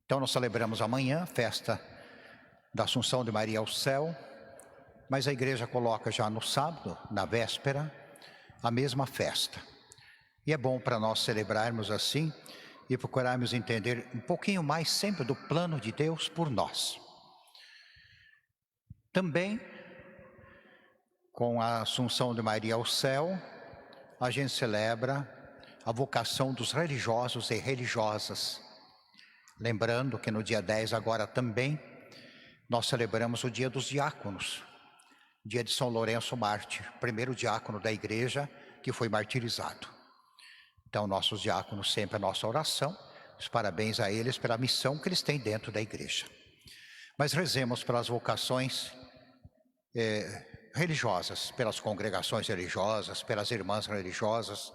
Então nós celebramos amanhã a festa da Assunção de Maria ao céu, mas a igreja coloca já no sábado, na véspera, a mesma festa. E é bom para nós celebrarmos assim e procurarmos entender um pouquinho mais sempre do plano de Deus por nós. Também, com a Assunção de Maria ao céu, a gente celebra a vocação dos religiosos e religiosas. Lembrando que no dia 10 agora também, nós celebramos o dia dos diáconos, dia de São Lourenço Mártir, primeiro diácono da igreja que foi martirizado. Então nossos diáconos sempre a nossa oração, os parabéns a eles pela missão que eles têm dentro da igreja. Mas rezemos pelas vocações religiosas, pelas congregações religiosas, pelas irmãs religiosas,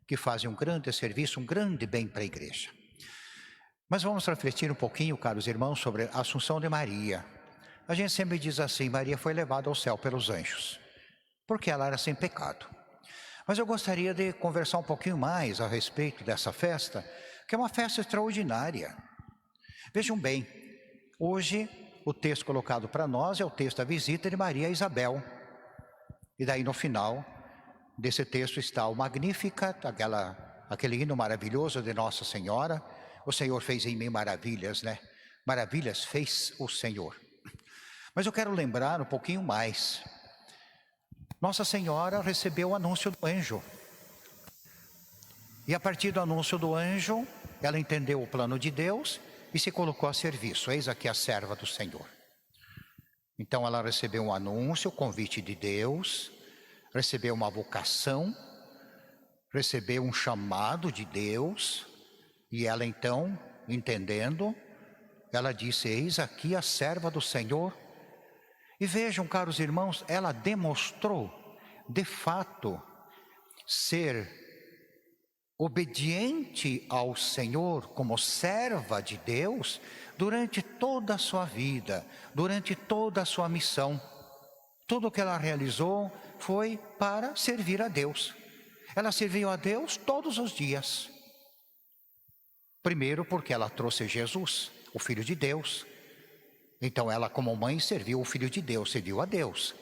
que fazem um grande serviço, um grande bem para a igreja. Mas vamos refletir um pouquinho, caros irmãos, sobre a Assunção de Maria. A gente sempre diz assim, Maria foi levada ao céu pelos anjos, porque ela era sem pecado. Mas eu gostaria de conversar um pouquinho mais a respeito dessa festa, que é uma festa extraordinária. Vejam bem, hoje o texto colocado para nós é o texto da visita de Maria a Isabel. E daí no final desse texto está o Magnificat, aquele hino maravilhoso de Nossa Senhora. O Senhor fez em mim maravilhas, né? Maravilhas fez o Senhor. Mas eu quero lembrar um pouquinho mais. Nossa Senhora recebeu o anúncio do anjo. E a partir do anúncio do anjo, ela entendeu o plano de Deus e se colocou a serviço. Eis aqui a serva do Senhor. Então ela recebeu um anúncio, o convite de Deus, recebeu uma vocação, recebeu um chamado de Deus. E ela então, entendendo, ela disse, eis aqui a serva do Senhor. E vejam, caros irmãos, ela demonstrou, de fato, ser obediente ao Senhor como serva de Deus durante toda a sua vida, durante toda a sua missão. Tudo o que ela realizou foi para servir a Deus. Ela serviu a Deus todos os dias. Primeiro porque ela trouxe Jesus, o Filho de Deus. Então ela como mãe serviu o Filho de Deus, serviu a Deus.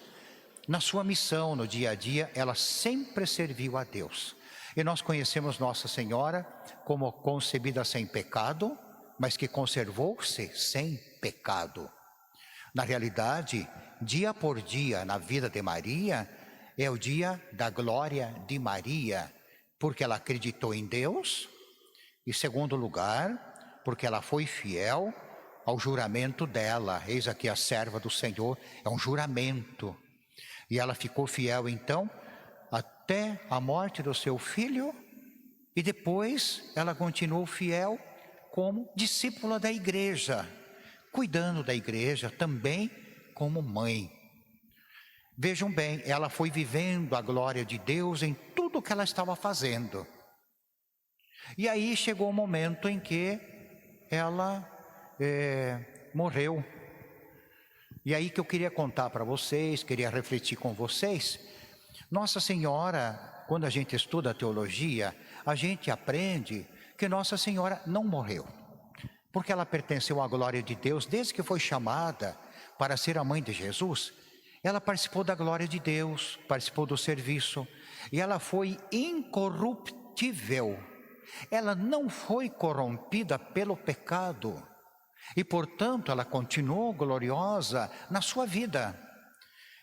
Na sua missão, no dia a dia, ela sempre serviu a Deus. E nós conhecemos Nossa Senhora como concebida sem pecado, mas que conservou-se sem pecado. Na realidade, dia por dia na vida de Maria, é o dia da glória de Maria, porque ela acreditou em Deus. Em segundo lugar, porque ela foi fiel ao juramento dela. Eis aqui a serva do Senhor, é um juramento. E ela ficou fiel então, até a morte do seu filho. E depois ela continuou fiel como discípula da igreja, cuidando da igreja também como mãe. Vejam bem, ela foi vivendo a glória de Deus em tudo o que ela estava fazendo. E aí chegou o momento em que ela morreu. E aí que eu queria contar para vocês, queria refletir com vocês. Nossa Senhora, quando a gente estuda a teologia, a gente aprende que Nossa Senhora não morreu. Porque ela pertenceu à glória de Deus, desde que foi chamada para ser a mãe de Jesus, ela participou da glória de Deus, participou do serviço, e ela foi incorruptível. Ela não foi corrompida pelo pecado e, portanto, ela continuou gloriosa na sua vida.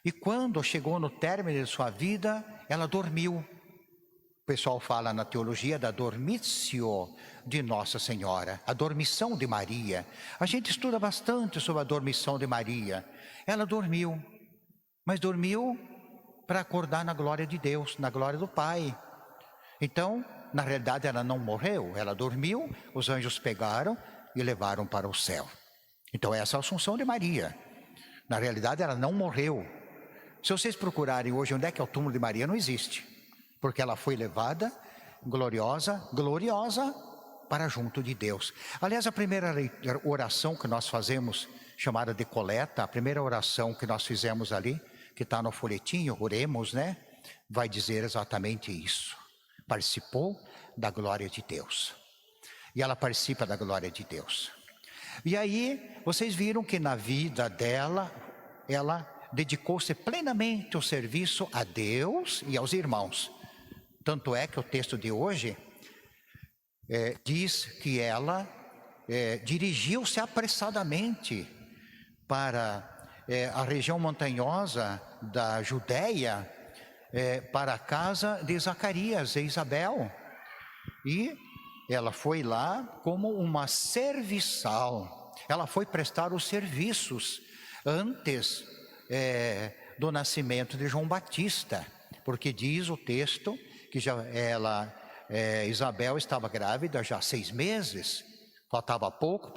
E quando chegou no término de sua vida, ela dormiu. O pessoal fala na teologia da dormitio de Nossa Senhora, a dormição de Maria. A gente estuda bastante sobre a dormição de Maria. Ela dormiu, mas dormiu para acordar na glória de Deus, na glória do Pai. Então, na realidade, ela não morreu, ela dormiu, os anjos pegaram e levaram para o céu. Então, essa é a Assunção de Maria. Na realidade, ela não morreu. Se vocês procurarem hoje onde é que é o túmulo de Maria, não existe. Porque ela foi levada, gloriosa, para junto de Deus. Aliás, a primeira oração que nós fazemos, chamada de coleta, a primeira oração que nós fizemos ali, que está no folhetinho, oremos, né? Vai dizer exatamente isso. Participou da glória de Deus. E ela participa da glória de Deus. E aí, vocês viram que na vida dela, ela dedicou-se plenamente ao serviço a Deus e aos irmãos. Tanto é que o texto de hoje diz que ela dirigiu-se apressadamente para a região montanhosa da Judéia, para a casa de Zacarias e Isabel. E ela foi lá como uma serviçal. Ela foi prestar os serviços antes do nascimento de João Batista, porque diz o texto que Isabel estava grávida já há 6 meses, faltava pouco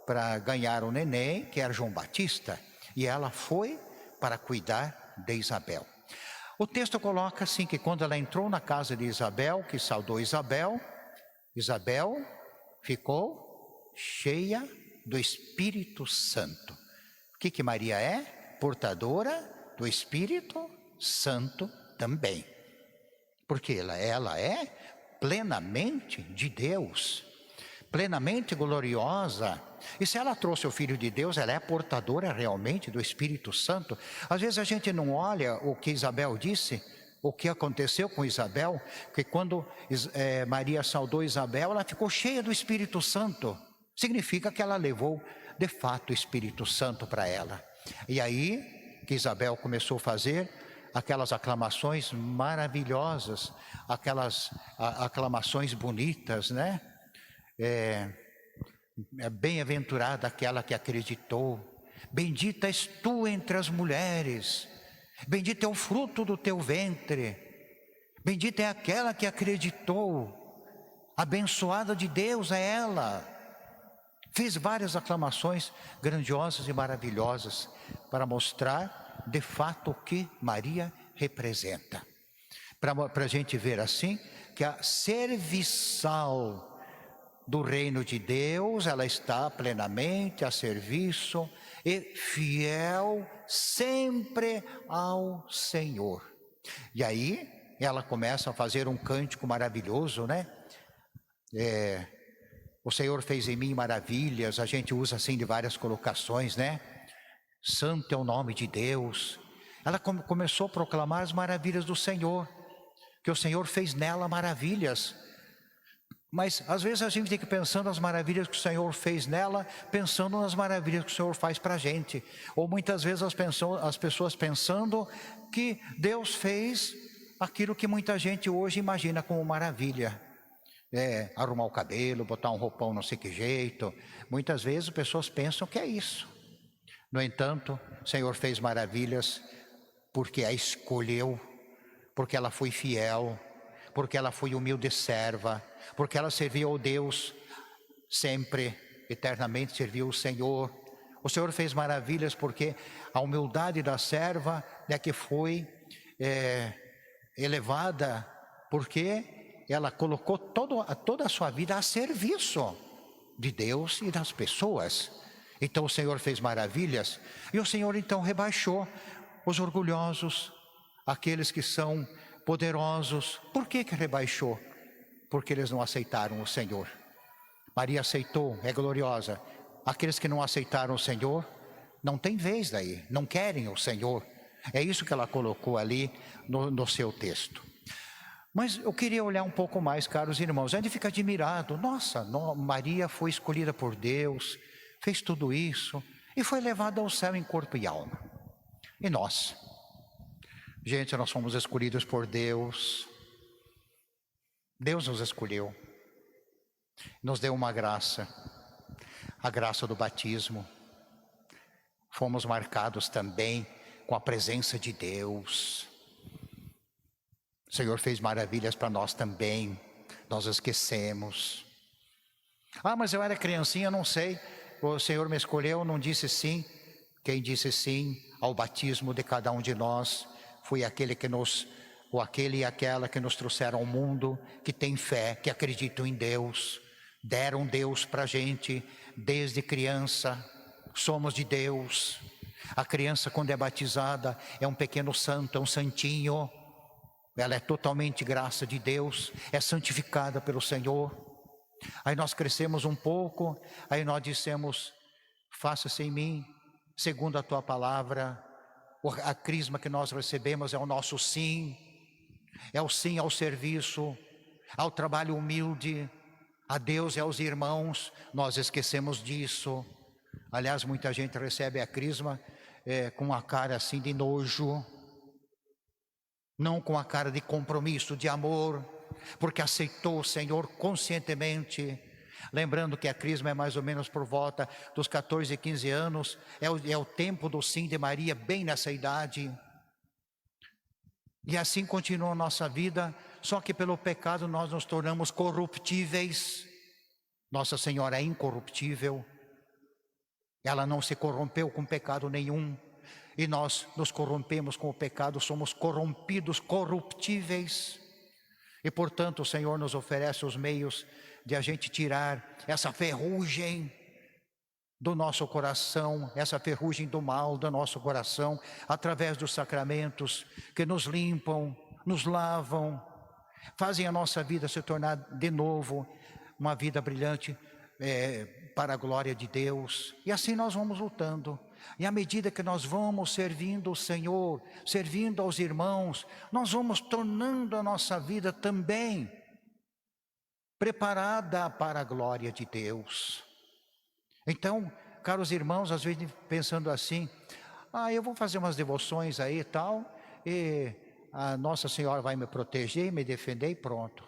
para ganhar o neném, que era João Batista, e ela foi para cuidar de Isabel. O texto coloca assim, que quando ela entrou na casa de Isabel, que saudou Isabel, Isabel ficou cheia do Espírito Santo. O que Maria é? Portadora do Espírito Santo também. Porque ela é plenamente de Deus, plenamente gloriosa. E se ela trouxe o Filho de Deus, ela é portadora realmente do Espírito Santo. Às vezes a gente não olha o que Isabel disse, o que aconteceu com Isabel, que quando Maria saudou Isabel, ela ficou cheia do Espírito Santo. Significa que ela levou de fato o Espírito Santo para ela. E aí que Isabel começou a fazer aquelas aclamações maravilhosas, aquelas aclamações bonitas, né? Bem-aventurada aquela que acreditou, bendita és tu entre as mulheres, bendito é o fruto do teu ventre, bendita é aquela que acreditou, abençoada de Deus é ela. Fez várias aclamações grandiosas e maravilhosas para mostrar de fato o que Maria representa, para a gente ver assim que a serviçal do reino de Deus, ela está plenamente a serviço e fiel sempre ao Senhor. E aí ela começa a fazer um cântico maravilhoso, né? O Senhor fez em mim maravilhas. A gente usa assim de várias colocações, né? Santo é o nome de Deus. Ela começou a proclamar as maravilhas do Senhor, que o Senhor fez nela maravilhas. Mas às vezes a gente fica pensando nas maravilhas que o Senhor fez nela, pensando nas maravilhas que o Senhor faz para a gente. Ou muitas vezes as pessoas pensando que Deus fez aquilo que muita gente hoje imagina como maravilha. Arrumar o cabelo, botar um roupão não sei que jeito. Muitas vezes as pessoas pensam que é isso. No entanto, o Senhor fez maravilhas porque a escolheu, porque ela foi fiel, porque ela foi humilde serva, porque ela serviu ao Deus sempre, eternamente serviu o Senhor. O Senhor fez maravilhas porque a humildade da serva é que foi elevada, porque ela colocou toda a sua vida a serviço de Deus e das pessoas. Então o Senhor fez maravilhas, e o Senhor então rebaixou os orgulhosos, aqueles que são poderosos. Por que rebaixou? Porque eles não aceitaram o Senhor. Maria aceitou, é gloriosa. Aqueles que não aceitaram o Senhor, não tem vez daí, não querem o Senhor. É isso que ela colocou ali no seu texto. Mas eu queria olhar um pouco mais, caros irmãos. A gente fica admirado. Nossa, Maria foi escolhida por Deus, fez tudo isso e foi levada ao céu em corpo e alma. E nós? Gente, nós fomos escolhidos por Deus. Deus nos escolheu, nos deu uma graça, a graça do batismo. Fomos marcados também com a presença de Deus. O Senhor fez maravilhas para nós também, nós esquecemos. Mas eu era criancinha, não sei, o Senhor me escolheu, não disse sim. Quem disse sim ao batismo de cada um de nós foi aquele e aquela que nos trouxeram ao mundo, que tem fé, que acreditam em Deus, deram Deus para a gente desde criança. Somos de Deus. A criança, quando é batizada, é um pequeno santo, é um santinho. Ela é totalmente graça de Deus, é santificada pelo Senhor. Aí nós crescemos um pouco, aí nós dissemos: faça-se em mim, segundo a tua palavra. A crisma que nós recebemos é o nosso sim, é o sim ao serviço, ao trabalho humilde, a Deus e aos irmãos. Nós esquecemos disso. Aliás, muita gente recebe a crisma com a cara assim de nojo, não com a cara de compromisso, de amor, porque aceitou o Senhor conscientemente. Lembrando que a crisma é mais ou menos por volta dos 14 e 15 anos, é o tempo do sim de Maria, bem nessa idade. E assim continua a nossa vida, só que pelo pecado nós nos tornamos corruptíveis. Nossa Senhora é incorruptível, ela não se corrompeu com pecado nenhum, e nós nos corrompemos com o pecado, somos corrompidos, corruptíveis. E portanto o Senhor nos oferece os meios de a gente tirar essa ferrugem do nosso coração, essa ferrugem do mal do nosso coração, através dos sacramentos que nos limpam, nos lavam, fazem a nossa vida se tornar de novo uma vida brilhante para a glória de Deus. E assim nós vamos lutando. E à medida que nós vamos servindo o Senhor, servindo aos irmãos, nós vamos tornando a nossa vida também preparada para a glória de Deus. Então, caros irmãos, às vezes pensando assim, eu vou fazer umas devoções aí e tal, e a Nossa Senhora vai me proteger, me defender e pronto.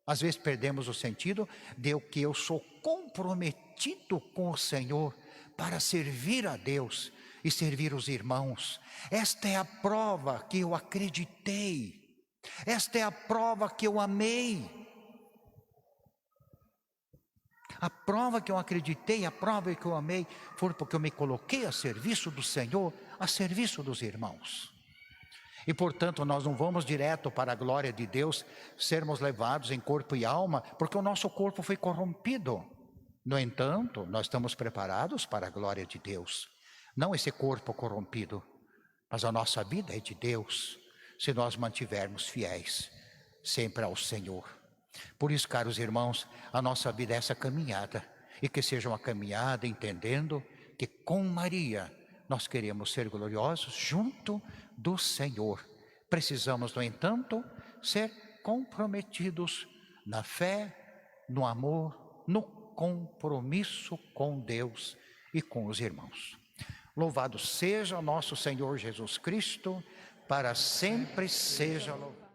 Às vezes perdemos o sentido de que eu sou comprometido com o Senhor para servir a Deus e servir os irmãos. Esta é a prova que eu acreditei, esta é a prova que eu amei. A prova que eu acreditei, a prova que eu amei, foi porque eu me coloquei a serviço do Senhor, a serviço dos irmãos. E portanto nós não vamos direto para a glória de Deus, sermos levados em corpo e alma, porque o nosso corpo foi corrompido. No entanto, nós estamos preparados para a glória de Deus. Não esse corpo corrompido, mas a nossa vida é de Deus, se nós mantivermos fiéis sempre ao Senhor. Por isso, caros irmãos, a nossa vida é essa caminhada, e que seja uma caminhada entendendo que com Maria nós queremos ser gloriosos junto do Senhor. Precisamos, no entanto, ser comprometidos na fé, no amor, no compromisso com Deus e com os irmãos. Louvado seja o nosso Senhor Jesus Cristo, para sempre seja louvado.